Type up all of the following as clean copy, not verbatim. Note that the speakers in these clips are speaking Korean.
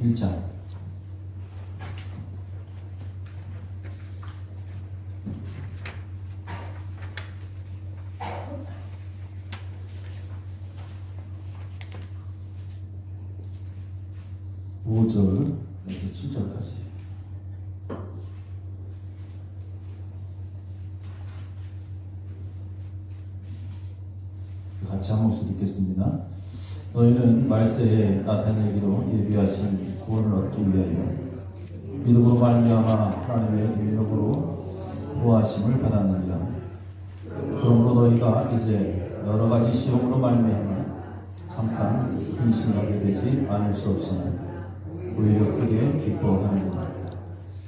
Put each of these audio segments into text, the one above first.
1장. (5절에서 7절까지) 같이 한 목소리 읽겠습니다. 너희는 말세에 나타내기로 예비하신 구원을 얻기 위하여 믿음으로 말미암아 하나님의 능력으로 구하심을 받았느니라. 그러므로 너희가 이제 여러 가지 시험으로 말미암아 잠깐 근심하게 되지 않을 수 없으나 오히려 크게 기뻐하는구나.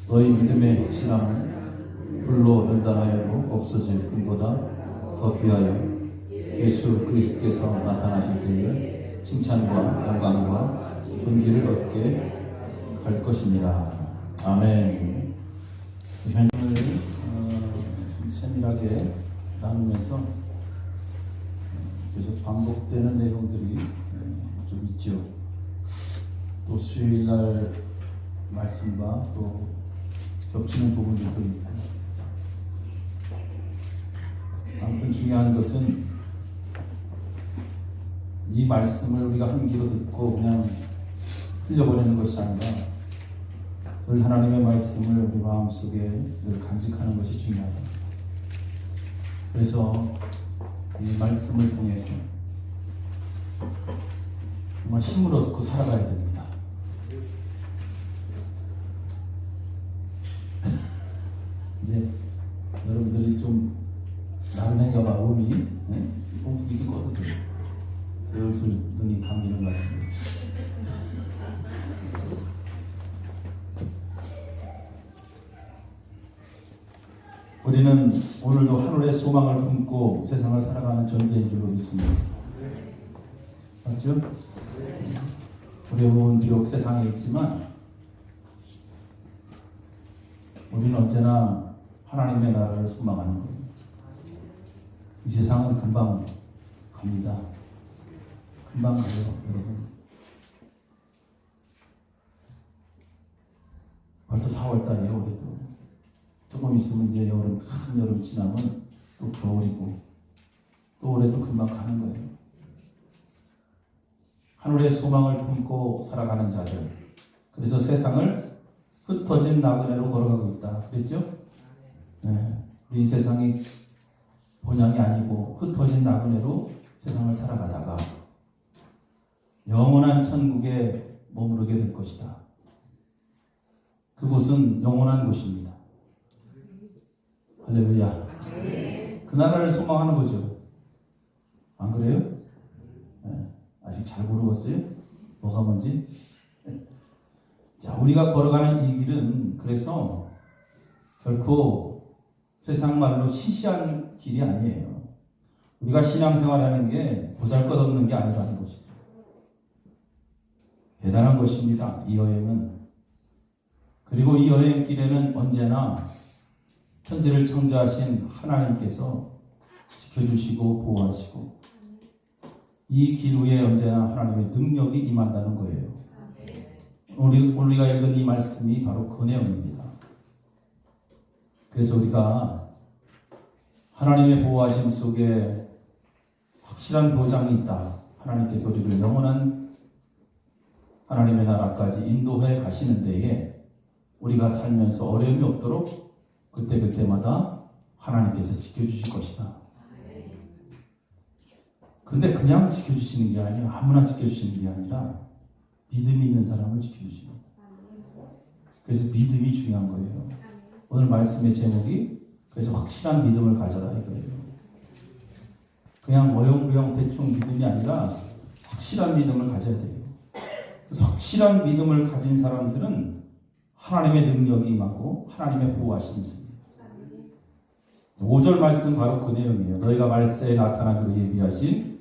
너희 믿음의 확신함은 불로 연단하여도 없어질 금보다 더 귀하여 예수 그리스도께서 나타나실 때에 칭찬과 영광과 존귀를 얻게 할 것입니다. 아멘. 현장을 좀 세밀하게 나누면서 계속 반복되는 내용들이 좀 있죠. 또 수요일날 말씀과 또 겹치는 부분들도 있고, 아무튼 중요한 것은 이 말씀을 우리가 한 귀로 듣고 그냥 흘려보내는 것이 아니라 늘 하나님의 말씀을 우리 마음속에 늘 간직하는 것이 중요하다. 그래서 이 말씀을 통해서 정말 힘을 얻고 살아가야 됩니다. 이제 여러분들이 좀 나른한가 봐. 몸이 이렇게 꺼거든요. 슬슬 눈이 감기는 것 같은데. 우리는 오늘도 하늘의 소망을 품고 세상을 살아가는 존재인 줄로 믿습니다. 맞죠? 어려운 비록 세상에 있지만 우리는 언제나 하나님의 나라를 소망하는 거예요. 이 세상은 금방 갑니다. 금방 가요, 여러분. 벌써 4월달이에요, 올해도. 조금 있으면 이제 여름, 큰 여름 지나면 또 겨울이고, 또 올해도 금방 가는 거예요. 하늘의 소망을 품고 살아가는 자들. 그래서 세상을 흩어진 나그네로 걸어가고 있다. 그랬죠? 네. 우리 세상이 본향이 아니고 흩어진 나그네로 세상을 살아가다가 영원한 천국에 머무르게 될 것이다. 그곳은 영원한 곳입니다. 할렐루야. 그 나라를 소망하는 거죠. 안 그래요? 네. 아직 잘 모르겠어요? 뭐가 뭔지? 자, 우리가 걸어가는 이 길은 그래서 결코 세상 말로 시시한 길이 아니에요. 우리가 신앙생활하는 게 보잘것없는 게 아니라는 것이죠. 대단한 것입니다. 이 여행은. 그리고 이 여행길에는 언제나 천지를 창조하신 하나님께서 지켜주시고 보호하시고 이 길 위에 언제나 하나님의 능력이 임한다는 거예요. 우리가 읽은 이 말씀이 바로 그 내용입니다. 그래서 우리가 하나님의 보호하심 속에 확실한 보장이 있다. 하나님께서 우리를 영원한 하나님의 나라까지 인도해 가시는 데에 우리가 살면서 어려움이 없도록 그때그때마다 하나님께서 지켜주실 것이다. 근데 그냥 지켜주시는 게 아니라 아무나 지켜주시는 게 아니라 믿음이 있는 사람을 지켜주십니다. 그래서 믿음이 중요한 거예요. 오늘 말씀의 제목이 그래서 확실한 믿음을 가져라 이거예요. 그냥 어영부영 대충 믿음이 아니라 확실한 믿음을 가져야 돼요. 그래서 확실한 믿음을 가진 사람들은 하나님의 능력이 임하고 하나님의 보호하심이 있습니다. 5절 말씀 바로 그 내용이에요. 너희가 말세에 나타나기로 예비하신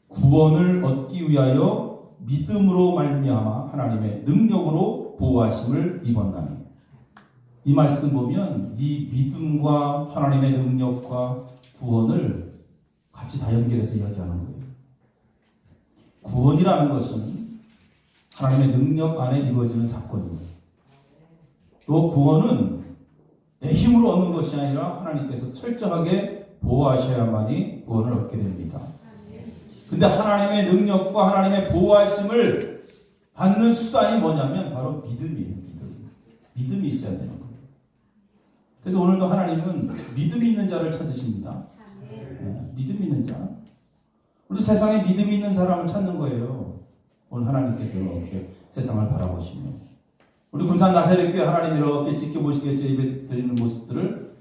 구원을 얻기 위하여 믿음으로 말미암아 하나님의 능력으로 보호하심을 입었나니. 이 말씀 보면 이 믿음과 하나님의 능력과 구원을 같이 다 연결해서 이야기하는 거예요. 구원이라는 것은 하나님의 능력 안에 이루어지는 사건입니다. 또 구원은 내 힘으로 얻는 것이 아니라 하나님께서 철저하게 보호하셔야만이 구원을 얻게 됩니다. 근데 하나님의 능력과 하나님의 보호하심을 받는 수단이 뭐냐면 바로 믿음이에요. 믿음이 있어야 되는 거예요. 그래서 오늘도 하나님은 믿음 있는 자를 찾으십니다. 네, 믿음 있는 자. 우리 세상에 믿음 있는 사람을 찾는 거예요. 오늘 하나님께서 이렇게 세상을 바라보시며 우리 군산 나사렛교회 하나님 이렇게 지켜보시겠죠. 예배 드리는 모습들을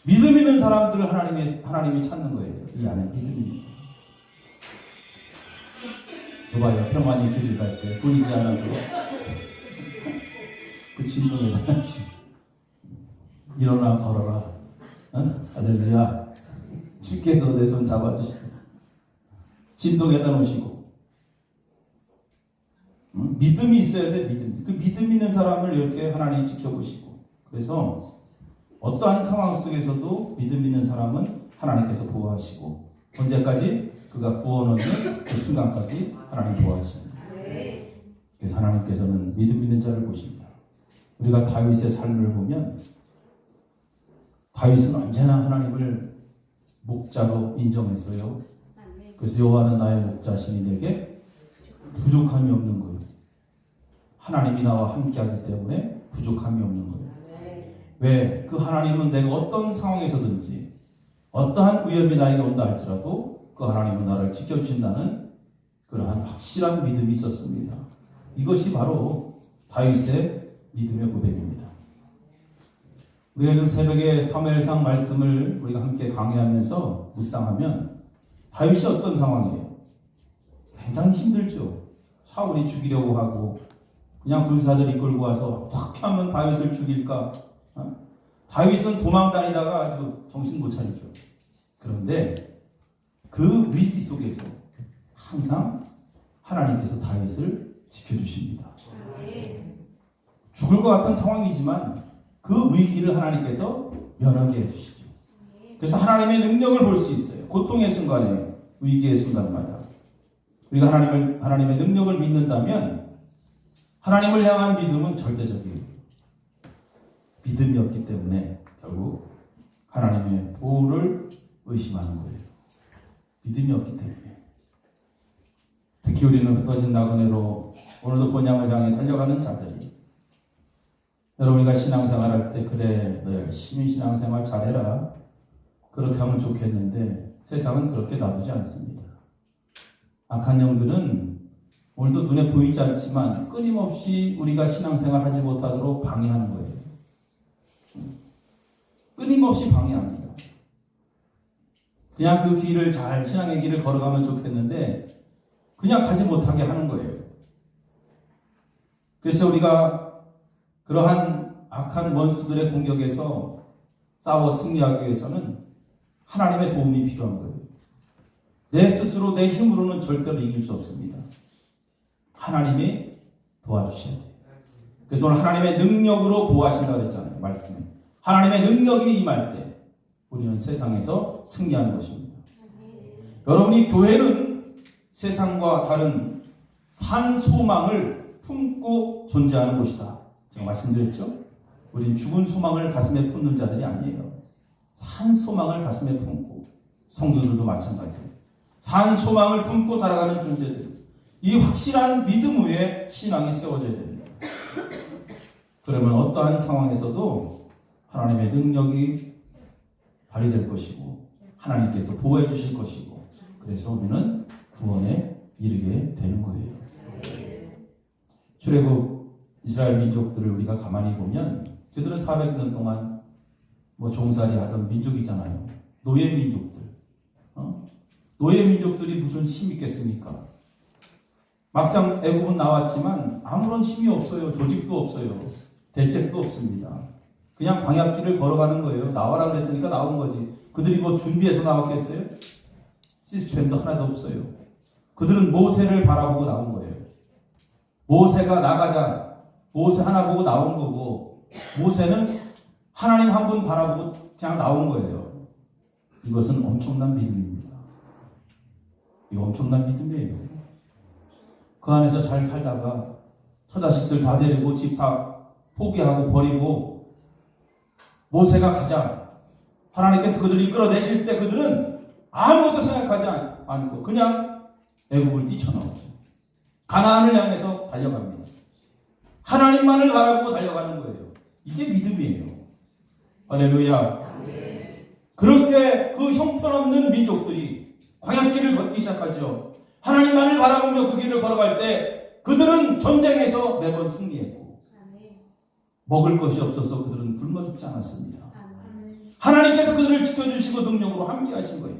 믿음 있는 사람들을 하나님이 찾는 거예요. 이 안에 믿음 있는 사람. 저봐요. 평안히 길을 갈 때 보이지 않아도 그 진동에 일어나 걸어라. 어? 할렐루야. 주께서 내 손 잡아주시고 진동에다 놓으시고 믿음이 있어야 돼. 믿음. 그 믿음 있는 사람을 이렇게 하나님이 지켜보시고 그래서 어떠한 상황 속에서도 믿음 있는 사람은 하나님께서 보호하시고 언제까지? 그가 구원 얻는 그 순간까지 하나님 보호하십니다. 그래서 하나님께서는 믿음 있는 자를 보십니다. 우리가 다윗의 삶을 보면 다윗은 언제나 하나님을 목자로 인정했어요. 그래서 여호와는 나의 목자시니 내게 부족함이 없는 거예요. 하나님이 나와 함께하기 때문에 부족함이 없는 거예요. 왜? 그 하나님은 내가 어떤 상황에서든지 어떠한 위험이 나에게 온다 할지라도 그 하나님은 나를 지켜주신다는 그러한 확실한 믿음이 있었습니다. 이것이 바로 다윗의 믿음의 고백입니다. 우리가 요즘 새벽에 사무엘상 말씀을 우리가 함께 강의하면서 묵상하면 다윗이 어떤 상황이에요? 굉장히 힘들죠. 사울이 죽이려고 하고 그냥 군사들이 끌고 와서 어떻게 하면 다윗을 죽일까? 다윗은 도망다니다가 아주 정신 못 차리죠. 그런데 그 위기 속에서 항상 하나님께서 다윗을 지켜주십니다. 죽을 것 같은 상황이지만 그 위기를 하나님께서 면하게 해주시죠. 그래서 하나님의 능력을 볼 수 있어요. 고통의 순간에, 위기의 순간마다. 우리가 하나님의 능력을 믿는다면 하나님을 향한 믿음은 절대적이에요. 믿음이 없기 때문에 결국 하나님의 보호를 의심하는 거예요. 믿음이 없기 때문에. 특히 우리는 흩어진 나그네로 오늘도 본향을 향해 달려가는 자들이 여러분이가 신앙생활 할 때 그래 너 열심히 신앙생활 잘해라 그렇게 하면 좋겠는데 세상은 그렇게 놔두지 않습니다. 악한 영들은 오늘도 눈에 보이지 않지만 끊임없이 우리가 신앙생활 하지 못하도록 방해하는 거예요. 끊임없이 방해합니다. 그냥 그 길을 잘 신앙의 길을 걸어가면 좋겠는데 그냥 가지 못하게 하는 거예요. 그래서 우리가 그러한 악한 원수들의 공격에서 싸워 승리하기 위해서는 하나님의 도움이 필요한 거예요. 내 스스로 내 힘으로는 절대로 이길 수 없습니다. 하나님이 도와주셔야 돼요. 그래서 오늘 하나님의 능력으로 보호하신다고 그랬잖아요. 말씀에. 하나님의 능력이 임할 때 우리는 세상에서 승리하는 것입니다. 여러분이 교회는 세상과 다른 산 소망을 품고 존재하는 곳이다. 제가 말씀드렸죠? 우린 죽은 소망을 가슴에 품는 자들이 아니에요. 산 소망을 가슴에 품고 성도들도 마찬가지예요. 산 소망을 품고 살아가는 존재들. 이 확실한 믿음 위에 신앙이 세워져야 됩니다. 그러면 어떠한 상황에서도 하나님의 능력이 발휘될 것이고 하나님께서 보호해 주실 것이고 그래서 우리는 구원에 이르게 되는 거예요. 출애굽 이스라엘 민족들을 우리가 가만히 보면 그들은 400년 동안 종살이 하던 민족이잖아요. 노예 민족들. 노예 민족들이 무슨 힘이 있겠습니까? 막상 애굽은 나왔지만 아무런 힘이 없어요. 조직도 없어요. 대책도 없습니다. 그냥 광야길을 걸어가는 거예요. 나와라 그랬으니까 나온 거지. 그들이 준비해서 나왔겠어요? 시스템도 하나도 없어요. 그들은 모세를 바라보고 나온 거예요. 모세가 나가자. 모세 하나 보고 나온 거고 모세는 하나님 한 분 바라보고 그냥 나온 거예요. 이것은 엄청난 믿음입니다. 이거 엄청난 믿음이에요. 그 안에서 잘 살다가 처자식들 다 데리고 집 다 포기하고 버리고 모세가 가자. 하나님께서 그들을 이끌어내실 때 그들은 아무것도 생각하지 않고 그냥 애굽을 뛰쳐나오죠. 가나안을 향해서 달려갑니다. 하나님만을 바라보고 달려가는 거예요. 이게 믿음이에요. 할렐루야. 그렇게 그 형편없는 민족들이 광야길을 걷기 시작하죠. 하나님만을 바라보며 그 길을 걸어갈 때 그들은 전쟁에서 매번 승리했고 먹을 것이 없어서 그들은 굶어 죽지 않았습니다. 하나님께서 그들을 지켜주시고 능력으로 함께 하신 거예요.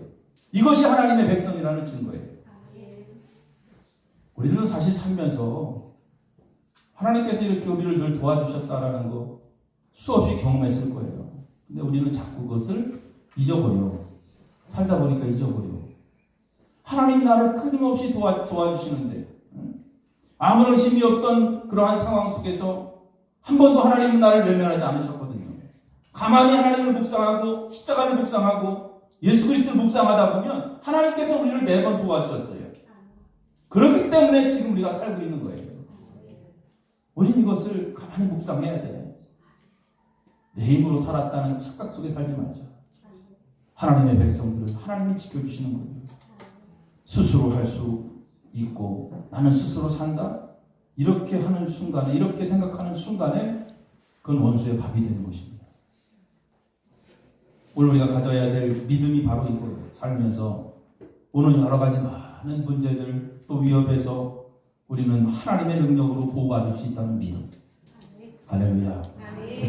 이것이 하나님의 백성이라는 증거예요. 우리들은 사실 살면서 하나님께서 이렇게 우리를 늘 도와주셨다라는 거 수없이 경험했을 거예요. 근데 우리는 자꾸 그것을 잊어버려. 살다 보니까 잊어버려. 하나님 나를 끊임없이 도와주시는데 아무런 힘이 없던 그러한 상황 속에서 한 번도 하나님은 나를 외면하지 않으셨거든요. 가만히 하나님을 묵상하고 십자가를 묵상하고 예수 그리스도를 묵상하다 보면 하나님께서 우리를 매번 도와주셨어요. 그렇기 때문에 지금 우리가 살고 있는 거예요. 우리는 이것을 가만히 묵상해야 돼. 내 힘으로 살았다는 착각 속에 살지 말자. 하나님의 백성들을 하나님이 지켜주시는 거예요. 스스로 할 수 있고 나는 스스로 산다. 이렇게 하는 순간에 이렇게 생각하는 순간에 그건 원수의 밥이 되는 것입니다. 오늘 우리가 가져야 될 믿음이 바로 이거예요. 살면서 오는 여러 가지 많은 문제들 또 위협에서 우리는 하나님의 능력으로 보호받을 수 있다는 믿음. 할렐루야.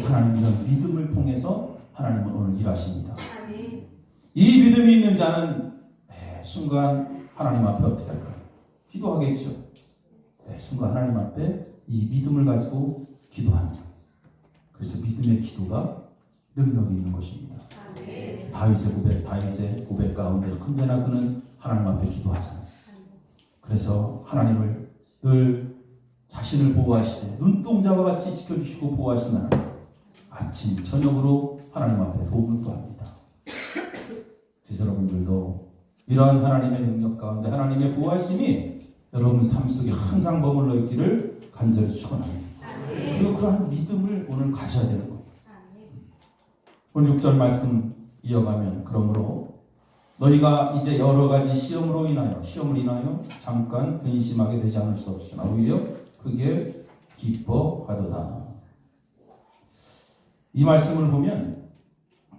하나님 이런 믿음을 통해서 하나님은 오늘 일하십니다. 이 믿음이 있는 자는 매 순간 하나님 앞에 어떻게 할까요? 기도하겠죠. 매 순간 하나님 앞에 이 믿음을 가지고 기도합니다. 그래서 믿음의 기도가 능력이 있는 것입니다. 다윗의 고백 가운데 언제나 그는 하나님 앞에 기도하잖아요. 그래서 하나님을 늘 자신을 보호하시되 눈동자와 같이 지켜주시고 보호하시는 하나님, 아침 저녁으로 하나님 앞에 도움을 구합니다. 그래서 여러분들도 이러한 하나님의 능력 가운데 하나님의 보호하심이 여러분 삶 속에 항상 머물러 있기를 간절히 축원합니다. 그리고 그러한 믿음을 오늘 가져야 되는 겁니다. 오늘 6절 말씀 이어가면 그러므로 너희가 이제 여러 가지 시험을 인하여 잠깐 근심하게 되지 않을 수 없으나 오히려 크게 기뻐하도다. 이 말씀을 보면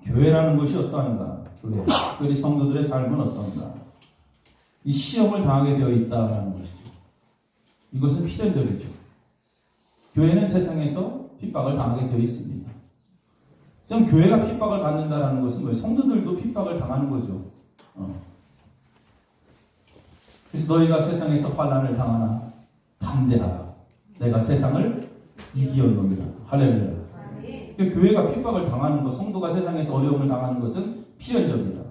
교회라는 것이 어떠한가? 교회, 특별히 성도들의 삶은 어떤가? 이 시험을 당하게 되어 있다는 것이죠. 이것은 필연적이죠. 교회는 세상에서 핍박을 당하게 되어 있습니다. 좀 교회가 핍박을 받는다는 것은 뭐예요? 성도들도 핍박을 당하는 거죠. 그래서 너희가 세상에서 환난을 당하나 담대하라. 내가 세상을 이기었노니라. 할렐루야. 그러니까 교회가 핍박을 당하는 것, 성도가 세상에서 어려움을 당하는 것은 필연적이다.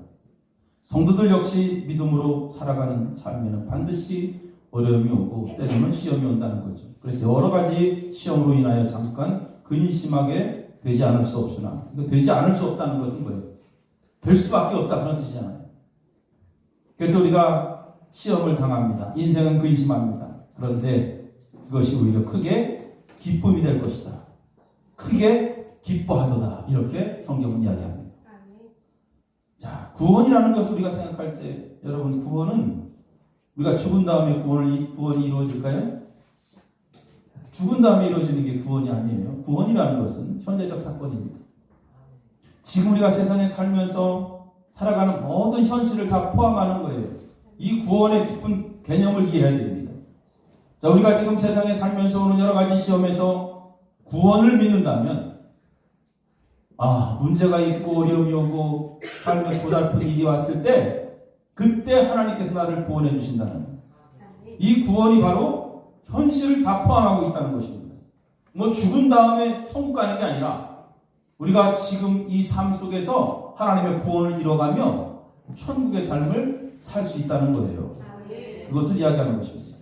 성도들 역시 믿음으로 살아가는 삶에는 반드시 어려움이 오고 때로는 시험이 온다는 거죠. 그래서 여러 가지 시험으로 인하여 잠깐 근심하게 되지 않을 수 없으나, 되지 않을 수 없다는 것은 뭐예요? 될 수밖에 없다 그런 뜻이잖아요. 그래서 우리가 시험을 당합니다. 인생은 근심합니다. 그런데 그것이 오히려 크게 기쁨이 될 것이다. 크게 기뻐하도다. 이렇게 성경은 이야기합니다. 자, 구원이라는 것을 우리가 생각할 때 여러분 구원은 우리가 죽은 다음에 구원이 이루어질까요? 죽은 다음에 이루어지는 게 구원이 아니에요. 구원이라는 것은 현재적 사건입니다. 지금 우리가 세상에 살면서 살아가는 모든 현실을 다 포함하는 거예요. 이 구원의 깊은 개념을 이해해야 됩니다. 자, 우리가 지금 세상에 살면서 오는 여러 가지 시험에서 구원을 믿는다면 문제가 있고 어려움이 오고 삶에 고달픈 일이 왔을 때 그때 하나님께서 나를 구원해 주신다는 이 구원이 바로 현실을 다 포함하고 있다는 것입니다. 뭐 죽은 다음에 천국 가는 게 아니라 우리가 지금 이 삶 속에서 하나님의 구원을 이뤄가며 천국의 삶을 살 수 있다는 거예요. 그것을 이야기하는 것입니다.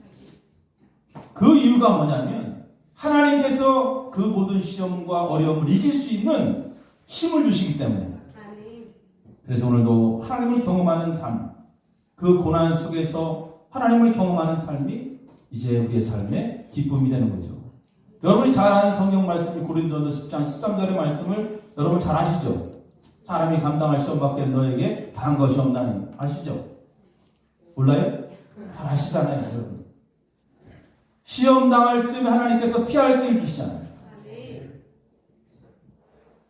그 이유가 뭐냐면 하나님께서 그 모든 시험과 어려움을 이길 수 있는 힘을 주시기 때문에. 그래서 오늘도 하나님을 경험하는 삶, 그 고난 속에서 하나님을 경험하는 삶이 이제 우리의 삶의 기쁨이 되는 거죠. 여러분이 잘 아는 성경 말씀이 고린도전서 10장 13절의 말씀을 여러분 잘 아시죠? 사람이 감당할 시험 밖에 너에게 다한 것이 없나니. 아시죠? 몰라요? 잘 아시잖아요, 여러분. 시험 당할 즈음에 하나님께서 피할 길 주시잖아요.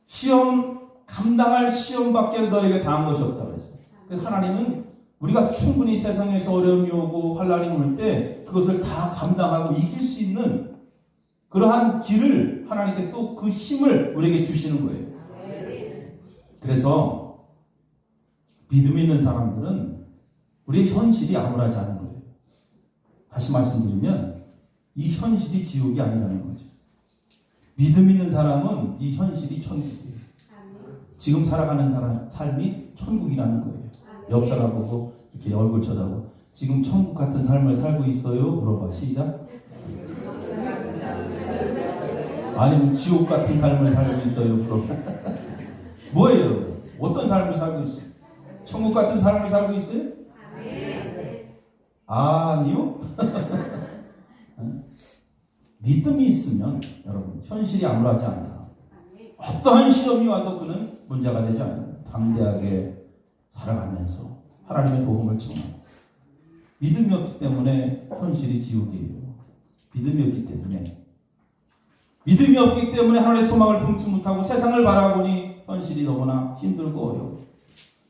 시험 감당할 시험밖에 너에게 당한 것이 없다고 했어요. 그래서 하나님은 우리가 충분히 세상에서 어려움이 오고 환난이 올 때 그것을 다 감당하고 이길 수 있는 그러한 길을 하나님께서 또 그 힘을 우리에게 주시는 거예요. 그래서 믿음 있는 사람들은 우리의 현실이 암울하지 않은 거예요. 다시 말씀드리면 이 현실이 지옥이 아니라는 거죠. 믿음 있는 사람은 이 현실이 천국이에요. 지금 살아가는 삶이 천국이라는 거예요. 옆 사람 보고 이렇게 얼굴 쳐다보고 지금 천국 같은 삶을 살고 있어요? 물어봐. 시작. 아니면 지옥 같은 삶을 살고 있어요? 물어봐. 뭐예요? 어떤 삶을 살고 있어요? 천국 같은 삶을 살고 있어요? 아니요? 믿음이 있으면 여러분 현실이 암울하지 않다. 어떠한 시험이 와도 그는 문제가 되지 않아요. 담대하게 살아가면서 하나님의 도움을 청하고 믿음이 없기 때문에 현실이 지옥이에요. 믿음이 없기 때문에 하나님의 소망을 품지 못하고 세상을 바라보니 현실이 너무나 힘들고 어려워.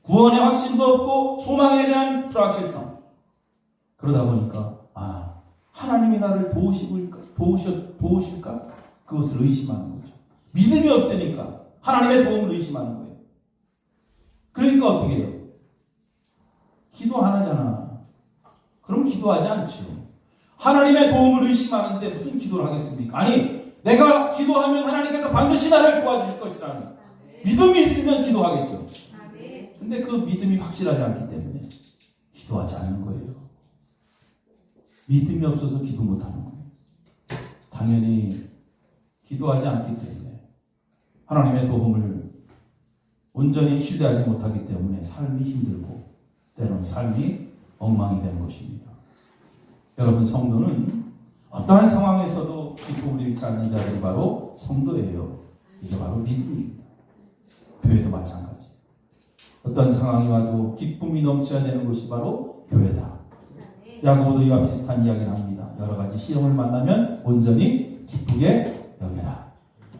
구원의 확신도 없고 소망에 대한 불확실성. 그러다 보니까 하나님이 나를 도우실까? 그것을 의심하는 거죠. 믿음이 없으니까 하나님의 도움을 의심하는 거예요. 그러니까 어떻게 해요? 기도 안 하잖아. 그럼 기도하지 않죠. 하나님의 도움을 의심하는데 무슨 기도를 하겠습니까? 아니, 내가 기도하면 하나님께서 반드시 나를 도와주실 것이라는 믿음이 있으면 기도하겠죠. 근데 그 믿음이 확실하지 않기 때문에 기도하지 않는 거예요. 믿음이 없어서 기도 못하는 거예요. 당연히 기도하지 않기 때문에 하나님의 도움을 온전히 신뢰하지 못하기 때문에 삶이 힘들고 때로는 삶이 엉망이 되는 것입니다. 여러분, 성도는 어떠한 상황에서도 기쁨을 잃지 않는 자들이 바로 성도예요. 이게 바로 믿음입니다. 교회도 마찬가지. 어떤 상황이 와도 기쁨이 넘쳐야 되는 것이 바로 교회다. 야고보도 이와 비슷한 이야기를 합니다. 여러 가지 시험을 만나면 온전히 기쁘게 여겨라.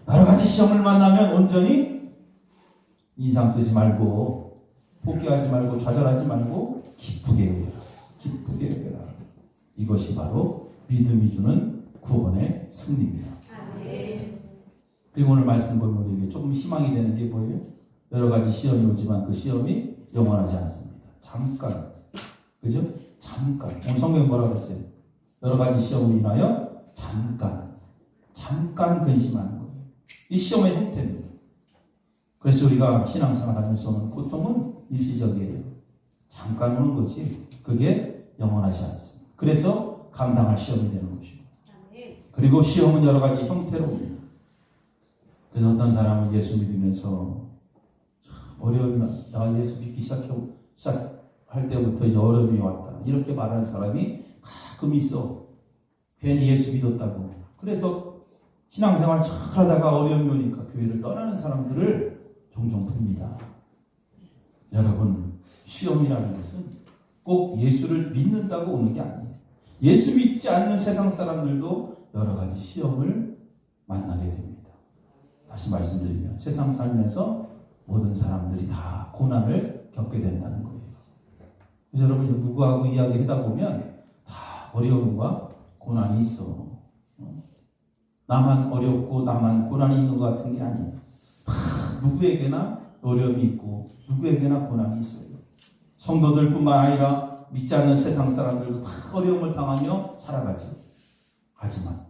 여러 가지 시험을 만나면 온전히 인상 쓰지 말고 포기하지 말고 좌절하지 말고 기쁘게 여겨라. 기쁘게 여겨라. 이것이 바로 믿음이 주는 구원의 승리입니다. 그리고 오늘 말씀 보면 우리에게 조금 희망이 되는 게 뭐예요? 여러 가지 시험이 오지만 그 시험이 영원하지 않습니다. 잠깐. 그죠? 잠깐. 오늘 성경에 뭐라고 했어요? 여러 가지 시험을 인하여 잠깐 근심하는 거예요. 이 시험의 형태입니다. 그래서 우리가 신앙생활 하면서 오는 고통은 일시적이에요. 잠깐 오는 거지. 그게 영원하지 않습니다. 그래서 감당할 시험이 되는 것이고. 그리고 시험은 여러 가지 형태로 옵니다. 그래서 어떤 사람은 예수 믿으면서 어려우면 내가 예수 믿기 시작할 때부터 이제 어려움이 왔다. 이렇게 말하는 사람이 가끔 있어. 괜히 예수 믿었다고. 그래서 신앙생활 잘 하다가 어려움이 오니까 교회를 떠나는 사람들을 종종 봅니다. 여러분, 시험이라는 것은 꼭 예수를 믿는다고 오는 게 아니에요. 예수 믿지 않는 세상 사람들도 여러 가지 시험을 만나게 됩니다. 다시 말씀드리면 세상 살면서 모든 사람들이 다 고난을 겪게 된다는 거예요. 그래서 여러분 누구하고 이야기하다 보면 다 어려움과 고난이 있어. 나만 어렵고 나만 고난이 있는 것 같은 게 아니에요. 다 누구에게나 어려움이 있고 누구에게나 고난이 있어요. 성도들뿐만 아니라 믿지 않는 세상 사람들도 다 어려움을 당하며 살아가죠. 하지만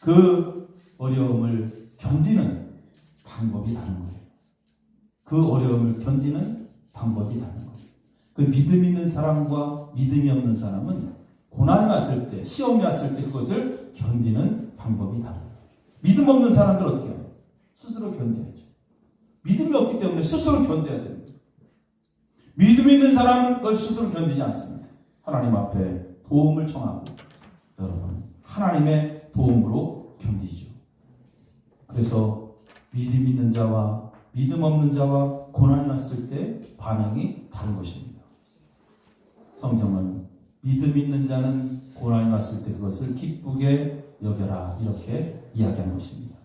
그 어려움을 견디는 방법이 다른 거예요. 그 어려움을 견디는 방법이 다른 거예요. 그 믿음 있는 사람과 믿음이 없는 사람은 고난이 왔을 때, 시험이 왔을 때 그것을 견디는 방법이 다르다. 믿음 없는 사람들 어떻게 해요? 스스로 견뎌야죠. 믿음이 없기 때문에 스스로 견뎌야 됩니다. 믿음 있는 사람은 그걸 스스로 견디지 않습니다. 하나님 앞에 도움을 청하고 여러분 하나님의 도움으로 견디죠. 그래서 믿음 있는 자와 믿음 없는 자와 고난이 났을 때 반응이 다른 것입니다. 성경은 믿음 있는 자는 고난이 왔을 때 그것을 기쁘게 여겨라 이렇게 이야기한 것입니다.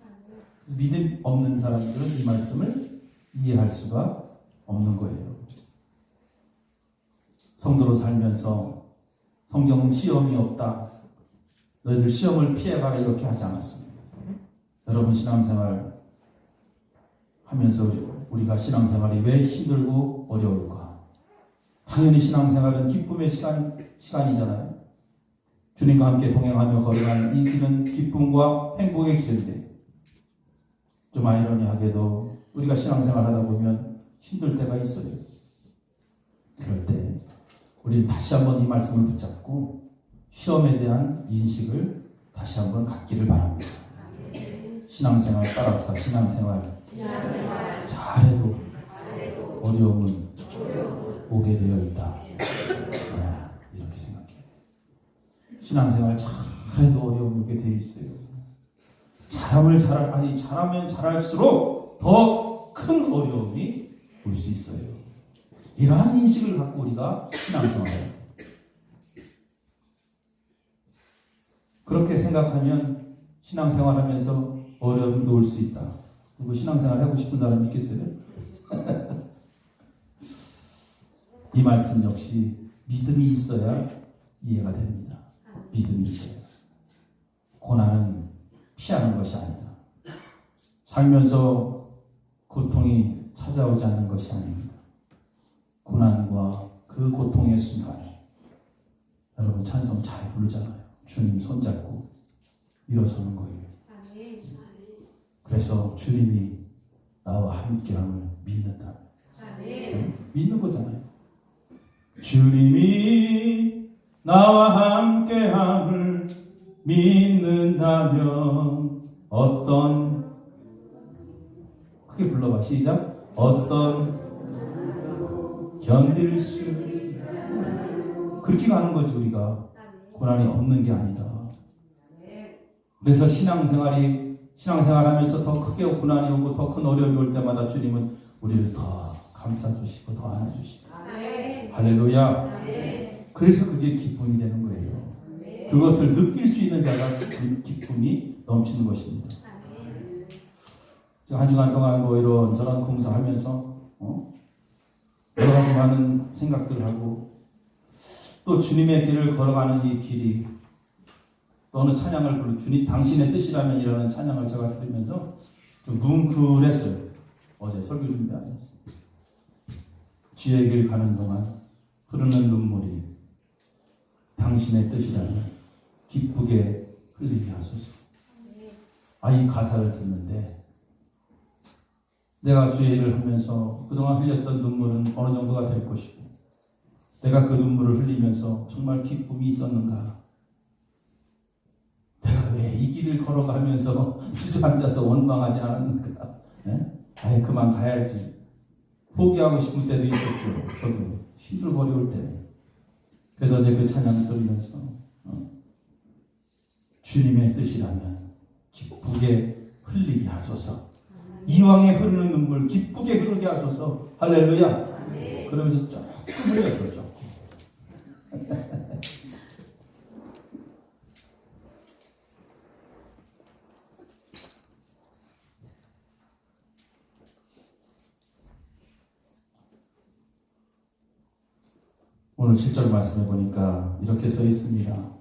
그래서 믿음 없는 사람들은 이 말씀을 이해할 수가 없는 거예요. 성도로 살면서 성경은 시험이 없다. 너희들 시험을 피해가라 이렇게 하지 않았습니다. 여러분 신앙생활 하면서 우리가 신앙생활이 왜 힘들고 어려울까? 당연히 신앙생활은 기쁨의 시간이잖아요. 주님과 함께 동행하며 걸어가는 이 길은 기쁨과 행복의 길인데 좀 아이러니하게도 우리가 신앙생활 하다 보면 힘들 때가 있어요. 그럴 때 우리는 다시 한번 이 말씀을 붙잡고 시험에 대한 인식을 다시 한번 갖기를 바랍니다. 신앙생활 따라합시다. 신앙생활 잘해도 어려움은 오게 되어 있다. 이렇게 생각해요. 신앙생활 잘해도 어려움이 오게 되어 있어요. 잘하면 잘할수록 더 큰 어려움이 올 수 있어요. 이러한 인식을 갖고 우리가 신앙생활을 그렇게 생각하면 신앙생활하면서 어려움도 올 수 있다. 그리고 신앙생활 하고 싶은 사람 있겠어요? 이 말씀 역시 믿음이 있어야 이해가 됩니다. 믿음이 있어야. 고난은 피하는 것이 아니다. 살면서 고통이 찾아오지 않는 것이 아닙니다. 고난과 그 고통의 순간에 여러분 찬송 잘 부르잖아요. 주님 손잡고 일어서는 거예요. 그래서 주님이 나와 함께함을 믿는다. 믿는 거잖아요. 주님이 나와 함께함을 믿는다면 어떤 크게 불러봐. 시작. 어떤 견딜 수 그렇게 가는 거지. 우리가 고난이 없는 게 아니다. 그래서 신앙생활하면서 더 크게 고난이 오고 더 큰 어려움이 올 때마다 주님은 우리를 더 감싸주시고 더 안아주시고 할렐루야. 그래서 그게 기쁨이 되는 거예요. 그것을 느낄 수 있는 자가 기쁨이 넘치는 것입니다. 한 주간 동안 뭐 이런 저런 공사하면서 여러 가지 많은 생각들을 하고 또 주님의 길을 걸어가는 이 길이 또 어느 찬양을 부르 주님 당신의 뜻이라면 이라는 찬양을 제가 들으면서 좀 뭉클했어요. 어제 설교 준비하면서 주의 길 가는 동안 흐르는 눈물이 당신의 뜻이라면 기쁘게 흘리게 하소서. 이 가사를 듣는데 내가 주의 일을 하면서 그동안 흘렸던 눈물은 어느 정도가 될 것이고 내가 그 눈물을 흘리면서 정말 기쁨이 있었는가? 내가 왜 이 길을 걸어가면서 주저앉아서 원망하지 않았는가? 아예 그만 가야지. 포기하고 싶을 때도 있었죠. 저도 힘들고 어려울 때. 그래도 어제 그 찬양 들으면서 주님의 뜻이라면 기쁘게 흘리게 하소서. 이왕에 흐르는 눈물 기쁘게 흐르게 하소서. 할렐루야. 그러면서 조금 흘렸어. 조금. 오늘 7절 말씀해 보니까 이렇게 써 있습니다.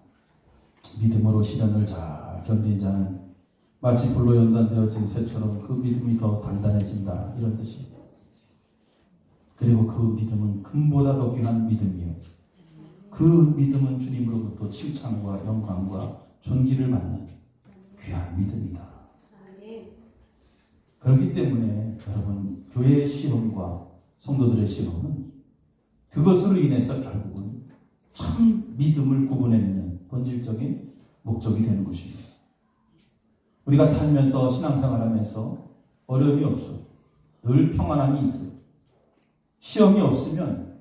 믿음으로 시련을 잘 견딘 자는 마치 불로 연단되어진 쇠처럼 그 믿음이 더 단단해진다. 이런 뜻입니다. 그리고 그 믿음은 금보다 더 귀한 믿음이에요. 그 믿음은 주님으로부터 칭찬과 영광과 존귀를 받는 귀한 믿음이다. 그렇기 때문에 여러분 교회의 시험과 성도들의 시험은 그것으로 인해서 결국은 참 믿음을 구분해내는 본질적인 목적이 되는 것입니다. 우리가 살면서 신앙생활하면서 어려움이 없어. 늘 평안함이 있어. 시험이 없으면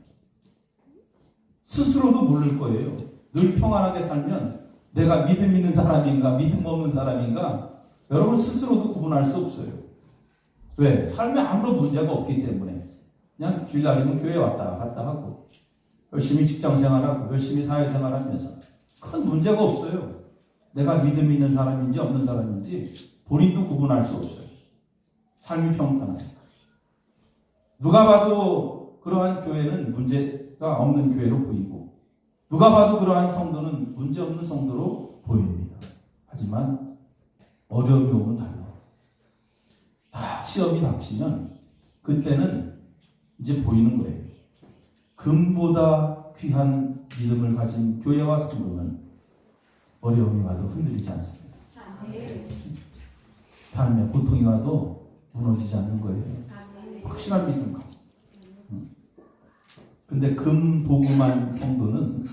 스스로도 모를 거예요. 늘 평안하게 살면 내가 믿음 있는 사람인가 믿음 없는 사람인가 여러분 스스로도 구분할 수 없어요. 왜? 삶에 아무런 문제가 없기 때문에 그냥 주일날이면 교회 왔다 갔다 하고 열심히 직장생활하고 열심히 사회생활하면서 큰 문제가 없어요. 내가 믿음 있는 사람인지 없는 사람인지 본인도 구분할 수 없어요. 삶이 평탄하니까. 누가 봐도 그러한 교회는 문제가 없는 교회로 보이고 누가 봐도 그러한 성도는 문제없는 성도로 보입니다. 하지만 어려움이 오면 달라. 다 시험이 닥치면 그때는 이제 보이는 거예요. 금보다 귀한 믿음을 가진 교회와 성도는 어려움이 와도 흔들리지 않습니다. 삶에 고통이 와도 무너지지 않는 거예요. 확실한 믿음 가지고. 근데 금도금한 성도는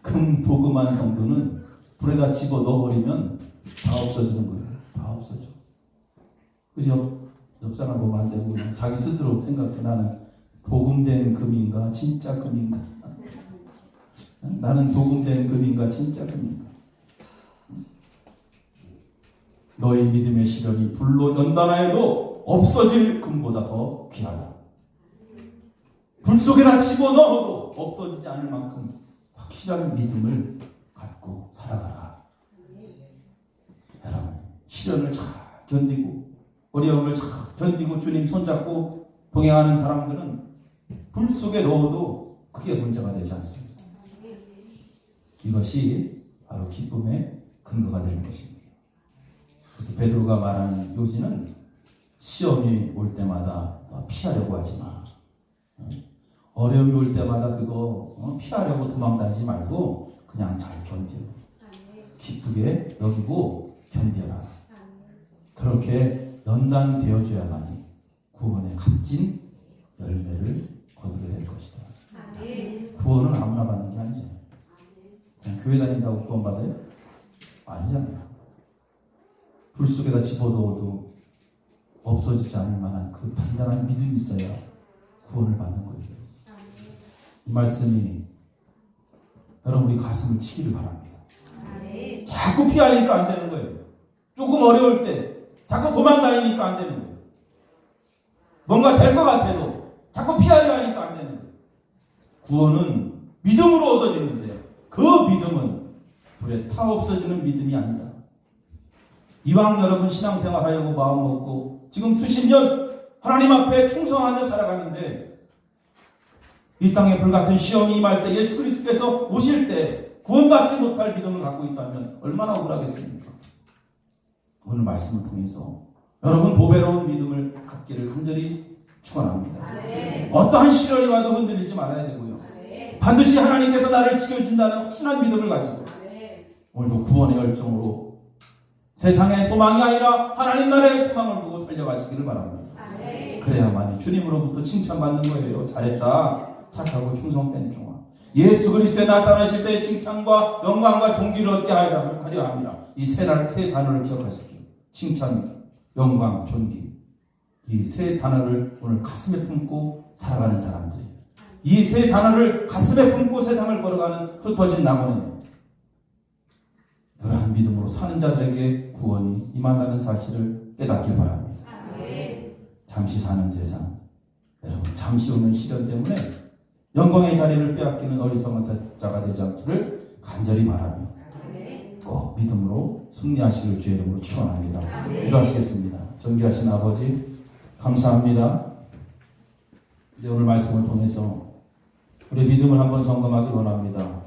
금도금한 성도는 불에다 집어 넣어버리면 다 없어지는 거예요. 다 없어져. 그래서 옆 사람 보면 안 되고 그냥 자기 스스로 생각해. 나는 도금된 금인가 진짜 금인가? 나는 도금된 금인가 진짜 금인가? 너의 믿음의 시련이 불로 연단하여도 없어질 금보다 더 귀하다. 불 속에다 집어넣어도 없어지지 않을 만큼 확실한 믿음을 갖고 살아가라. 여러분, 시련을 잘 견디고 어려움을 잘 견디고 주님 손잡고 동행하는 사람들은 불 속에 넣어도 크게 문제가 되지 않습니다. 이것이 바로 기쁨의 근거가 되는 것입니다. 그래서 베드로가 말하는 요지는 시험이 올 때마다 피하려고 하지 마. 어려움이 올 때마다 그거 피하려고 도망다니지 말고 그냥 잘 견뎌. 기쁘게 여기고 견뎌라. 그렇게 연단되어줘야만이 구원의 값진 열매를 거두게 될 것이다. 구원은 아무나 받는 게 아니잖아요. 그냥 교회 다닌다고 구원 받아요? 아니잖아요. 불 속에다 집어넣어도 없어지지 않을 만한 그 단단한 믿음이 있어야 구원을 받는 거예요. 이 말씀이 여러분 우리 가슴을 치기를 바랍니다. 자꾸 피하니까 안 되는 거예요. 조금 어려울 때 자꾸 도망다니니까 안 되는 거예요. 뭔가 될 것 같아도 자꾸 피하려 하니까 안 되는 거예요. 구원은 믿음으로 얻어지는데요. 그 믿음은 불에 타 없어지는 믿음이 아니다. 이왕 여러분 신앙생활 하려고 마음먹고 지금 수십 년 하나님 앞에 충성하며 살아가는데 이 땅에 불같은 시험이 임할 때 예수 그리스도께서 오실 때 구원받지 못할 믿음을 갖고 있다면 얼마나 억울하겠습니까? 오늘 말씀을 통해서 여러분 보배로운 믿음을 갖기를 간절히 축원합니다. 어떠한 시련이 와도 흔들리지 말아야 되고요. 반드시 하나님께서 나를 지켜준다는 확신한 믿음을 가지고 오늘도 구원의 열정으로 세상의 소망이 아니라 하나님 나라의 소망을 보고 달려가시기를 바랍니다. 그래야만이 주님으로부터 칭찬받는 거예요. 잘했다. 착하고 충성된 종아. 예수 그리스도에 나타나실 때의 칭찬과 영광과 존귀를 얻게 하려 합니다. 이 세 단어를 기억하십시오. 칭찬, 영광, 존귀. 이 세 단어를 오늘 가슴에 품고 살아가는 사람들이에요. 이 세 단어를 가슴에 품고 세상을 걸어가는 흩어진 낙원이에요. 그러한 믿음으로 사는 자들에게 구원이 임한다는 사실을 깨닫길 바랍니다. 잠시 사는 세상, 여러분 잠시 오는 시련 때문에 영광의 자리를 빼앗기는 어리석은 자가 되지 않기를 간절히 바라며 꼭 믿음으로 승리하시길 주의 이름으로 축원합니다. 기도하시겠습니다. 존귀하신 아버지 감사합니다. 이제 오늘 말씀을 통해서 우리의 믿음을 한번 점검하기 원합니다.